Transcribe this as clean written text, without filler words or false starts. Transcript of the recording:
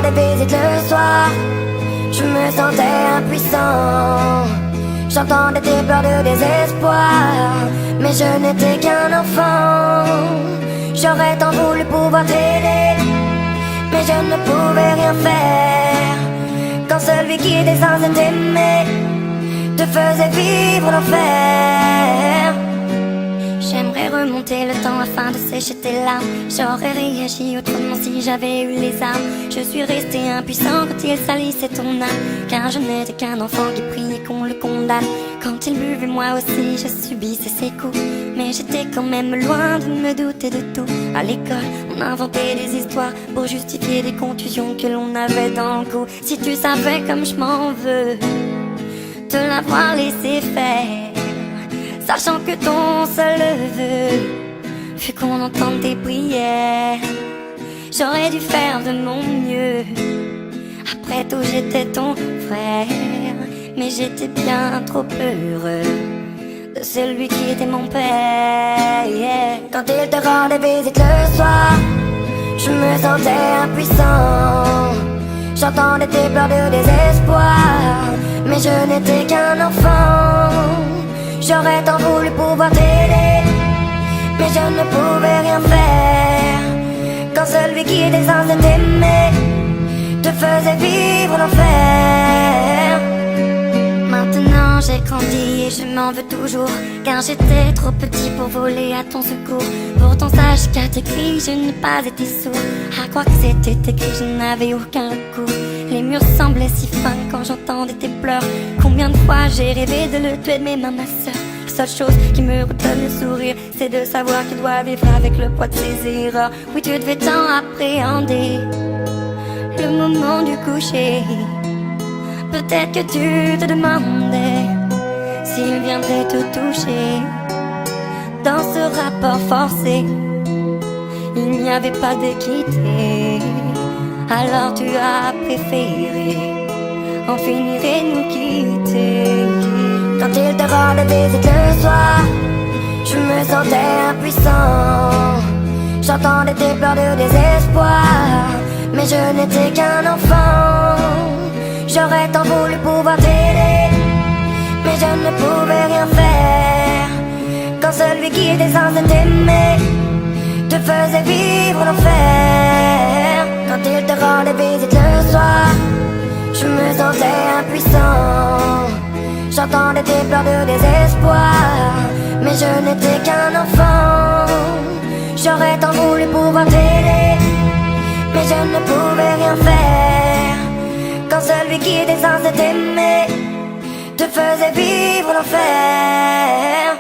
rendais visite le soir, je me sentais impuissant. J'entendais tes pleurs de désespoir, mais je n'étais qu'un enfant. J'aurais tant voulu pouvoir t'aider, mais je ne pouvais rien faire. Quand celui qui était censé t'aimer te faisait vivre l'enfer. J'aimerais remonter le temps afin de sécher tes larmes. J'aurais réagi autrement si j'avais eu les armes. Je suis resté impuissant quand il salissait ton âme, car je n'étais qu'un enfant qui priait qu'on le condamne. Quand il buvait, moi aussi je subissais ses coups, mais j'étais quand même loin de me douter de tout. À l'école, on inventait des histoires pour justifier des contusions que l'on avait dans le cou. Si tu savais comme je m'en veux te l'avoir laissé faire, sachant que ton seul vœu fut qu'on entende tes prières. J'aurais dû faire de mon mieux, après tout j'étais ton frère, mais j'étais bien trop heureux de celui qui était mon père, yeah. Quand il te rendait visite le soir, je me sentais impuissant. J'entendais tes pleurs de désespoir, mais je n'étais qu'un enfant. J'aurais tant voulu pouvoir t'aider, mais je ne pouvais rien faire. Quand celui qui était censé t'aimer te faisait vivre l'enfer. Maintenant j'ai grandi et je m'en veux toujours, car j'étais trop petit pour voler à ton secours. Pourtant sache qu'à tes cris je n'ai pas été sourd. À croire que c'était écrit, je n'avais aucun recours. Les murs semblaient si fins quand j'entendais tes pleurs. Combien de fois j'ai rêvé de le tuer de mes mains, ma soeur. La seule chose qui me redonne le sourire, c'est de savoir qu'il doit vivre avec le poids de ses erreurs. Oui, tu devais tant appréhender le moment du coucher. Peut-être que tu te demandais s'il viendrait te toucher. Dans ce rapport forcé, il n'y avait pas d'équité. Alors tu as préféré en finir et nous quitter. Quand il te rendait visite le soir, je me sentais impuissant. J'entendais tes pleurs de désespoir, mais je n'étais qu'un enfant. J'aurais tant voulu pouvoir t'aider, mais je ne pouvais rien faire. Quand celui qui était censé t'aimer te faisait vivre l'enfer. Quand il te rendait visite le soir, je me sentais impuissant. J'entendais tes pleurs de désespoir, mais je n'étais qu'un enfant. J'aurais tant voulu pouvoir t'aider, mais je ne pouvais rien faire. Quand celui qui était censé t'aimer te faisait vivre l'enfer.